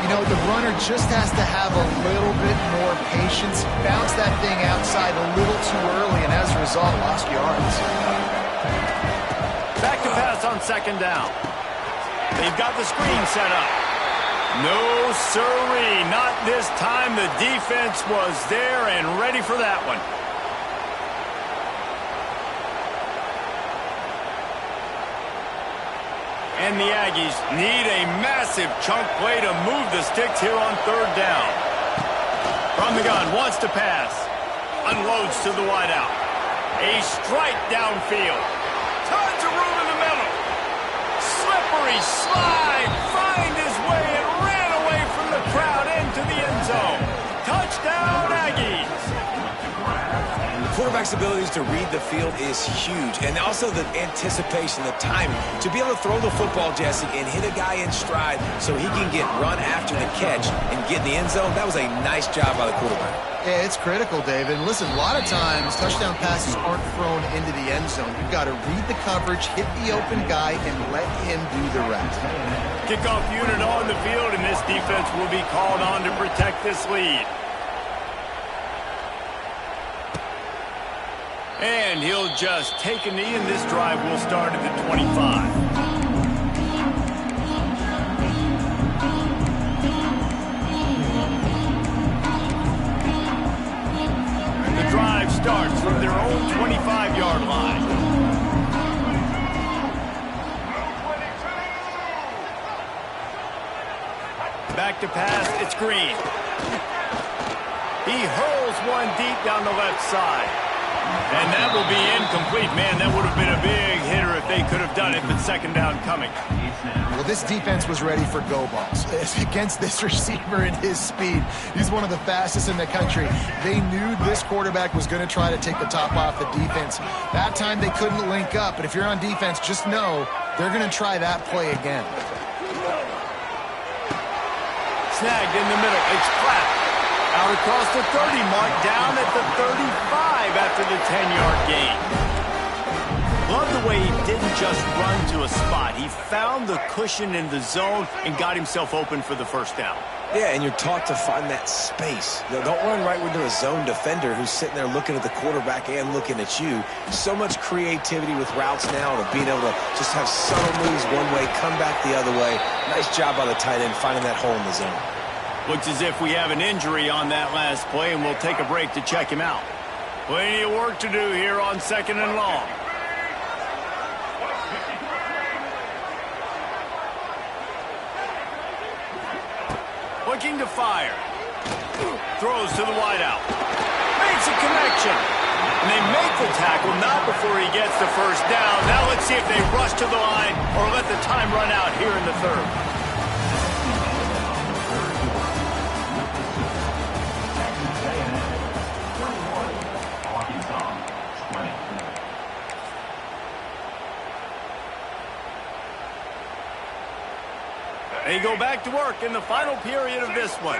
S3: You know, the runner just has to have a little bit more patience. Bounce that thing outside a little too early, and as a result, lost yards.
S1: Back to pass on second down. They've got the screen set up. No sirree, not this time. The defense was there and ready for that one. And the Aggies need a massive chunk play to move the sticks here on third down. From the gun, wants to pass. Unloads to the wideout. A strike downfield. Tons of room in the middle. Slippery slide. Find his way and ran away from the crowd into the end zone. Touchdown, Aggies.
S2: The quarterback's abilities to read the field is huge, and also the anticipation, the timing. To be able to throw the football, Jesse, and hit a guy in stride so he can get run after the catch and get in the end zone, that was a nice job by the quarterback.
S3: Yeah, it's critical, David. And listen, a lot of times touchdown passes aren't thrown into the end zone. You've got to read the coverage, hit the open guy, and let him do the rest.
S1: Kickoff unit on the field, and this defense will be called on to protect this lead. And he'll just take a knee, and this drive will start at the 25. The drive starts from their own 25-yard line. back to pass. It's Green. He hurls one deep down the left side. And that will be incomplete. Man, that would have been a big hitter if they could have done it, but second down coming.
S3: Well, this defense was ready for go balls against this receiver and his speed. He's one of the fastest in the country. They knew this quarterback was going to try to take the top off the defense. That time they couldn't link up, but if you're on defense, just know they're going to try that play again.
S1: Snagged in the middle. It's Platt. Out across the 30 mark, down at the 35 after the 10-yard gain. Love the way he didn't just run to a spot. He found the cushion in the zone and got himself open for the first down.
S2: Yeah, and you're taught to find that space. You know, don't run right into a zone defender who's sitting there looking at the quarterback and looking at you. So much creativity with routes now and being able to just have subtle moves one way, come back the other way. Nice job by the tight end finding that hole in the zone.
S1: Looks as if we have an injury on that last play, and we'll take a break to check him out. Plenty of work to do here on 2nd and long. Looking to fire. Throws to the wideout. Makes a connection. And they make the tackle, not before he gets the first down. Now let's see if they rush to the line or let the time run out here in the third. They go back to work in the final period of this one.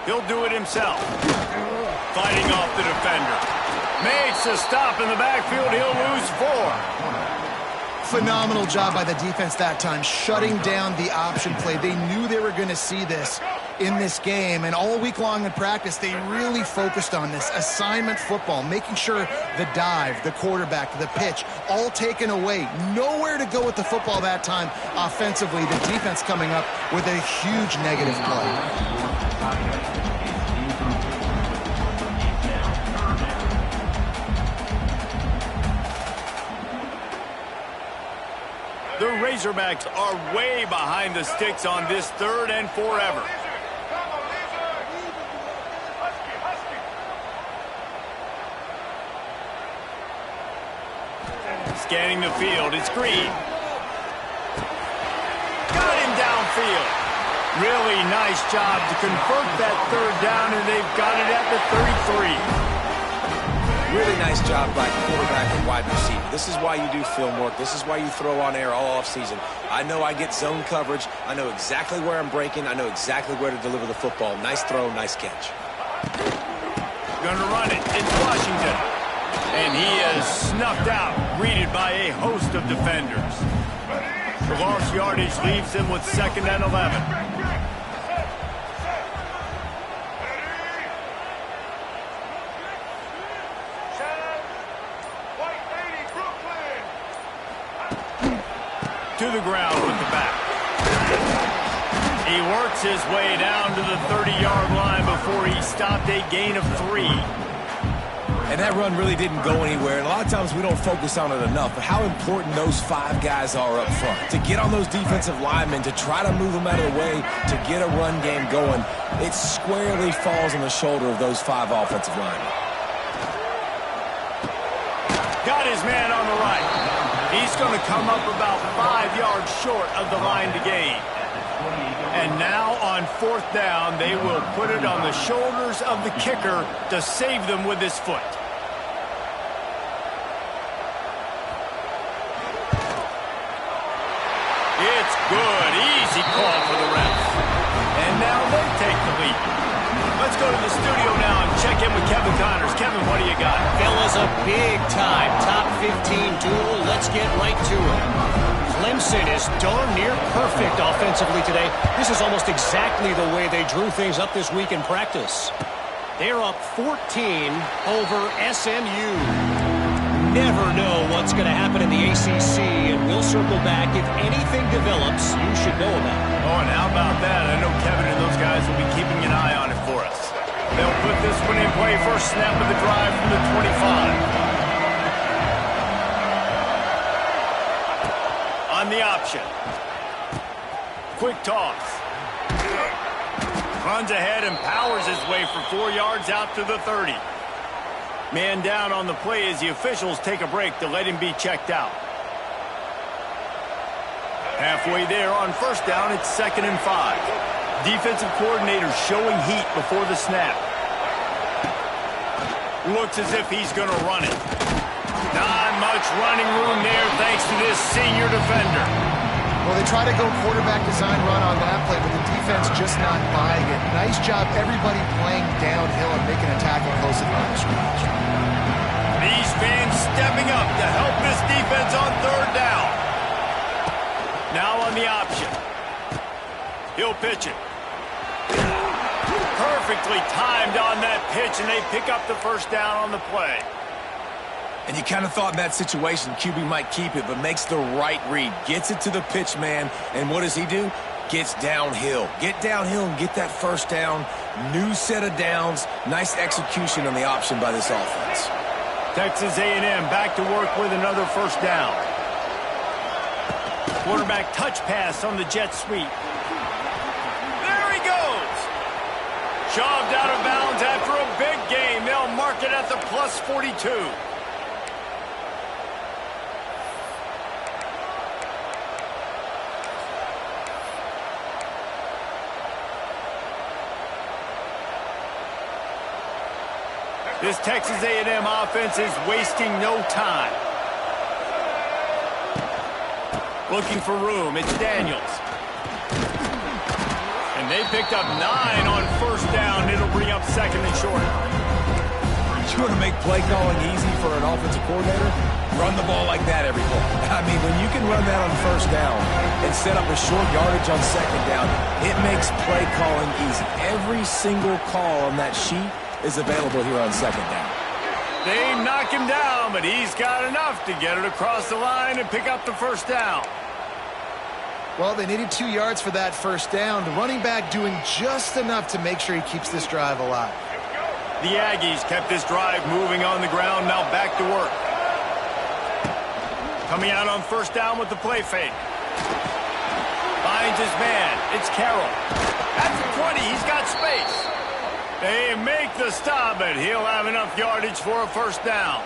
S1: He'll do it himself. Fighting off the defender. Makes a stop in the backfield. He'll lose 4.
S3: Phenomenal job by the defense that time, shutting down the option play. They knew they were going to see this in this game, and all week long in practice, they really focused on this assignment football, making sure the dive, the quarterback, the pitch, all taken away. Nowhere to go with the football that time offensively. The defense coming up with a huge negative play.
S1: The Razorbacks are way behind the sticks on this 3rd and forever. Scanning the field, it's Green. Got him downfield. Really nice job to convert that 3rd down, and they've got it at the 33.
S2: Really nice job by quarterback and wide receiver. This is why you do film work. This is why you throw on air all offseason. I know I get zone coverage. I know exactly where I'm breaking. I know exactly where to deliver the football. Nice throw, nice catch.
S1: Gonna run it. It's Washington. And he is snuffed out, greeted by a host of defenders. The lost yardage leaves him with 2nd and 11. To the ground with the back. He works his way down to the 30-yard line before he stopped a gain of 3.
S2: And that run really didn't go anywhere. And a lot of times we don't focus on it enough, but how important those 5 guys are up front. To get on those defensive linemen, to try to move them out of the way, to get a run game going, it squarely falls on the shoulder of those 5 offensive linemen.
S1: Got his man on the right. He's going to come up about 5 yards short of the line to gain. And now on 4th down, they will put it on the shoulders of the kicker to save them with his foot. It's good. Easy call for the refs. And now they take the lead. Let's go to the studio now and check in with Kevin Connors. Kevin, what do you got?
S5: Fellas, a big-time top 15 duel. Let's get right to it. Clemson is darn near perfect offensively today. This is almost exactly the way they drew things up this week in practice. They're up 14 over SMU. Never know what's going to happen in the ACC, and we'll circle back if anything develops you should know about.
S1: Oh, and how about that? I know Kevin and those guys will be keeping an eye on it for us. They'll put this one in play. First snap of the drive from the 25. the option. Quick toss. Runs ahead and powers his way for 4 yards out to the 30. Man down on the play as the officials take a break to let him be checked out. Halfway there on first down, it's 2nd and 5. Defensive coordinator showing heat before the snap. Looks as if he's going to run it. Not much running room there thanks to this senior defender.
S3: Well, they try to go quarterback design run on that play, but the defense just not buying it. Nice job everybody playing downhill and making a tackle close to the line of scrimmage.
S1: These fans stepping up to help this defense on 3rd down. Now on the option. He'll pitch it. Perfectly timed on that pitch, and they pick up the 1st down on the play.
S2: And you kind of thought in that situation QB might keep it, but makes the right read. Gets it to the pitch man, and what does he do? Gets downhill. Get downhill and get that 1st down. New set of downs. Nice execution on the option by this offense.
S1: Texas A&M back to work with another 1st down. Quarterback touch pass on the jet sweep. There he goes. Shoved out of bounds after a big game. They'll mark it at the plus 42. This Texas A&M offense is wasting no time. Looking for room, it's Daniels. And they picked up 9 on 1st down. It'll bring up 2nd and short.
S2: You want to make play calling easy for an offensive coordinator? Run the ball like that every play. I mean, when you can run that on 1st down and set up a short yardage on 2nd down, it makes play calling easy. Every single call on that sheet is available here on 2nd down.
S1: They knock him down, but he's got enough to get it across the line and pick up the 1st down.
S3: Well, they needed 2 yards for that 1st down. The running back doing just enough to make sure he keeps this drive alive.
S1: The Aggies kept this drive moving on the ground, now back to work. Coming out on 1st down with the play fake. Finds his man. It's Carroll. At the 20, he's got space. They make the stop, but he'll have enough yardage for a 1st down.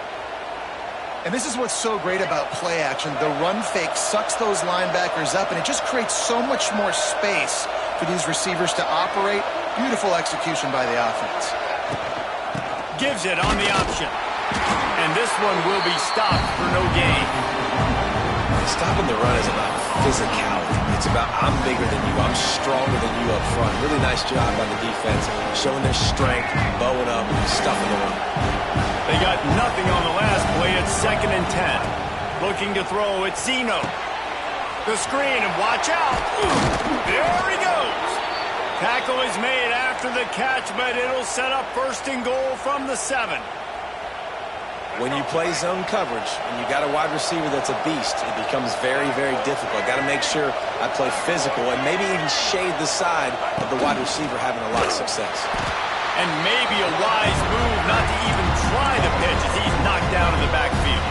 S3: And this is what's so great about play action. The run fake sucks those linebackers up, and it just creates so much more space for these receivers to operate. Beautiful execution by the offense.
S1: Gives it on the option. And this one will be stopped for no gain.
S2: Stopping the run is about physicality. It's about I'm bigger than you, I'm stronger than you up front. Really nice job by the defense, showing their strength, bowing up, stuffing the run.
S1: They got nothing on the last play. It's 2nd and 10. Looking to throw, it's Zeno. The screen, and watch out. There he goes. Tackle is made after the catch, but it'll set up 1st and goal from the 7.
S2: When you play zone coverage and you got a wide receiver that's a beast, it becomes very, very difficult. Got to make sure I play physical and maybe even shade the side of the wide receiver having a lot of success.
S1: And maybe a wise move not to even try the pitch as he's knocked down in the backfield.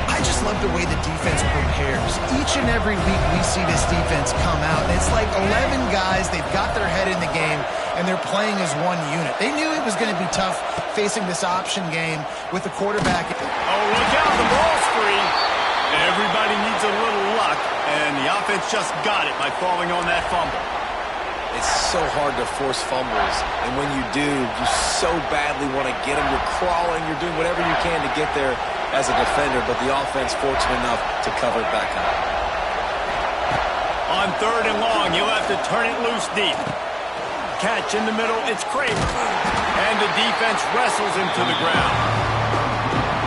S3: I just love the way the defense prepares. Each and every week we see this defense come out, and it's like 11 guys, they've got their head in the game, and they're playing as one unit. They knew it was going to be tough facing this option game with the quarterback.
S1: Oh, look out, the ball's free. Everybody needs a little luck, and the offense just got it by falling on that fumble.
S2: It's so hard to force fumbles, and when you do, you so badly want to get them. You're crawling, you're doing whatever you can to get there as a defender, but the offense fortunate enough to cover it back up.
S1: On 3rd and long, you'll have to turn it loose deep. Catch in the middle, it's Kramer. And the defense wrestles him to the ground.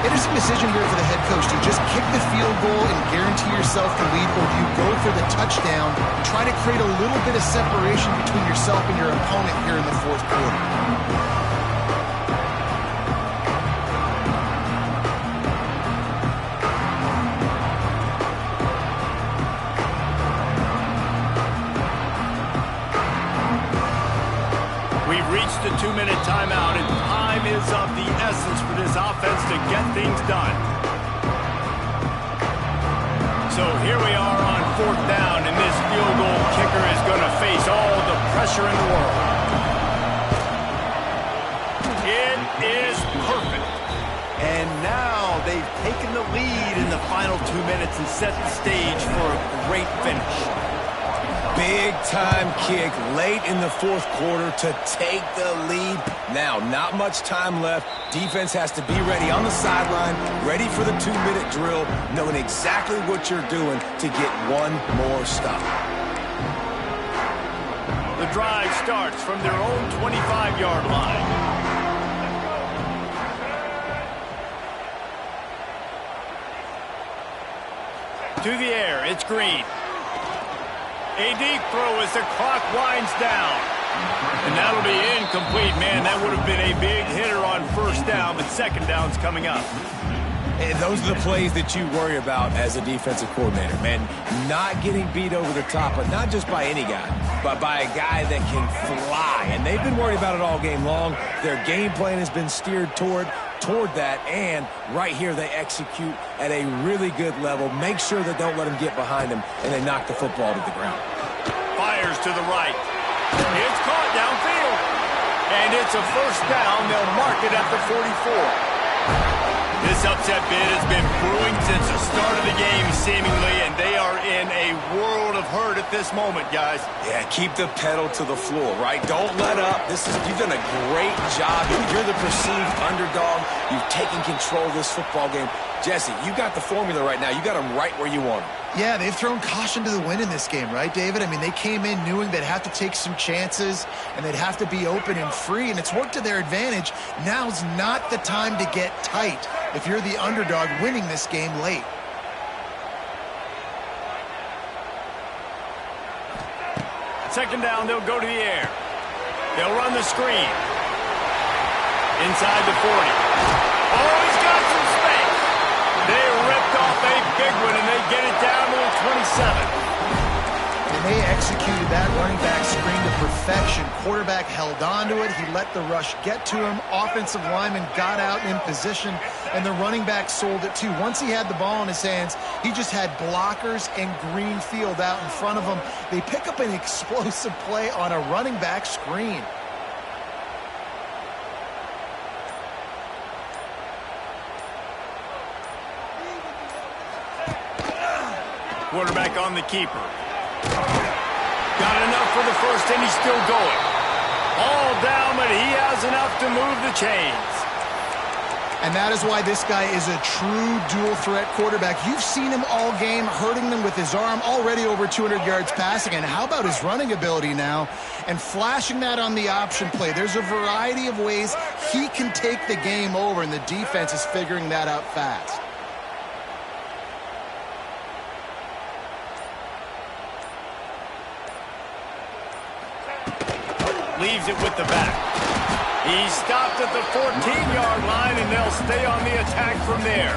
S3: Interesting decision here for the head coach. Do you just kick the field goal and guarantee yourself the lead, or do you go for the touchdown, try to create a little bit of separation between yourself and your opponent here in the 4th quarter?
S1: The 2-minute timeout, and time is of the essence for this offense to get things done. So here we are on 4th down, and this field goal kicker is going to face all the pressure in the world. It is perfect. And now they've taken the lead in the final 2 minutes and set the stage for a great finish.
S2: Big-time kick late in the 4th quarter to take the lead. Now, not much time left. Defense has to be ready on the sideline, ready for the 2-minute drill, knowing exactly what you're doing to get one more stop.
S1: The drive starts from their own 25-yard line. To the air, it's Green. A deep throw as the clock winds down. And that'll be incomplete, man. That would have been a big hitter on 1st down, but 2nd down's coming up.
S2: And those are the plays that you worry about as a defensive coordinator, man. Not getting beat over the top, but not just by any guy, but by a guy that can fly. And they've been worried about it all game long. Their game plan has been steered toward that, and right here they execute at a really good level. Make sure they don't let them get behind them, and they knock the football to the ground.
S1: Fires to the right. It's caught downfield. And it's a 1st down. They'll mark it at the 44. This upset bid has been brewing since the start of the game, seemingly, and they are in a world of hurt at this moment, guys.
S2: Yeah, keep the pedal to the floor, right? Don't let up. You've done a great job. You're the perceived underdog. You've taken control of this football game. Jesse, you got the formula right now. You got them right where you want them.
S3: Yeah, they've thrown caution to the wind in this game, right, David? I mean, they came in knowing they'd have to take some chances and they'd have to be open and free, and it's worked to their advantage. Now's not the time to get tight if you're the underdog winning this game late.
S1: Second down, they'll go to the air. They'll run the screen. Inside the 40. Oh, he's got some space. They ripped off a big one, and they get it down to the 27.
S3: And they executed that running back screen to perfection. Quarterback held on to it. He let the rush get to him. Offensive lineman got out in position, and the running back sold it too. Once he had the ball in his hands, he just had blockers and green field out in front of him. They pick up an explosive play on a running back screen.
S1: Quarterback on the keeper. Got enough for the 1st, and he's still going. All down, but he has enough to move the chains.
S3: And that is why this guy is a true dual-threat quarterback. You've seen him all game, hurting them with his arm, already over 200 yards passing. And how about his running ability now? And flashing that on the option play. There's a variety of ways he can take the game over, and the defense is figuring that out fast.
S1: Leaves it with the back. He stopped at the 14-yard line, and they'll stay on the attack from there.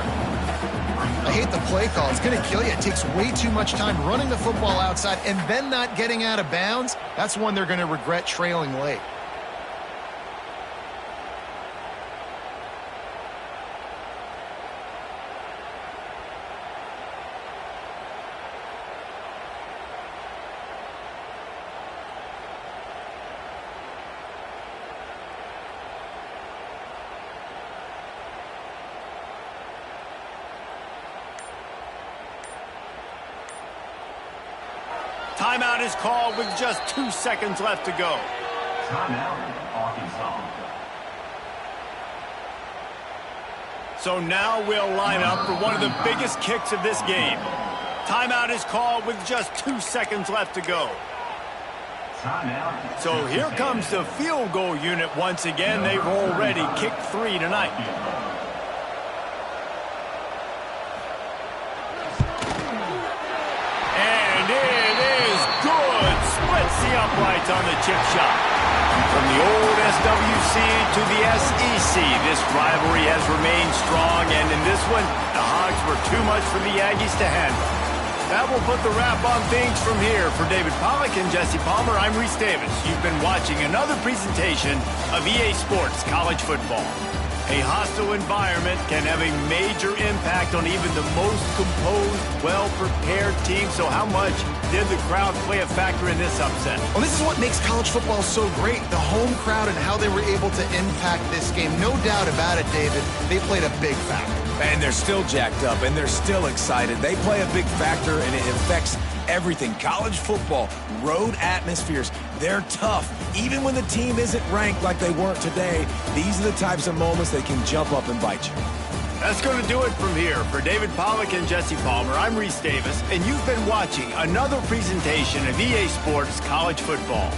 S3: I hate the play call. It's going to kill you. It takes way too much time running the football outside and then not getting out of bounds. That's one they're going to regret trailing late.
S1: Timeout is called with just 2 seconds left to go.
S4: Timeout, Arkansas.
S1: So now we'll line up for one of the biggest kicks of this game. Timeout is called with just 2 seconds left to go.
S4: Timeout.
S1: So here comes the field goal unit once again. They've already kicked 3 tonight. The uprights on the chip shot. From the old SWC to the SEC, this rivalry has remained strong, and in this one, the Hogs were too much for the Aggies to handle. That will put the wrap on things from here. For David Pollack and Jesse Palmer, I'm Reese Davis. You've been watching another presentation of EA Sports College Football. A hostile environment can have a major impact on even the most composed, well-prepared team. So how much did the crowd play a factor in this upset?
S3: Well, this is what makes college football so great, the home crowd and how they were able to impact this game. No doubt about it, David, they played a big factor.
S2: And they're still jacked up, and they're still excited. They play a big factor, and it affects everything. College football, road atmospheres, they're tough. Even when the team isn't ranked like they weren't today, these are the types of moments that can jump up and bite you.
S1: That's going to do it from here. For David Pollack and Jesse Palmer, I'm Reese Davis, and you've been watching another presentation of EA Sports College Football.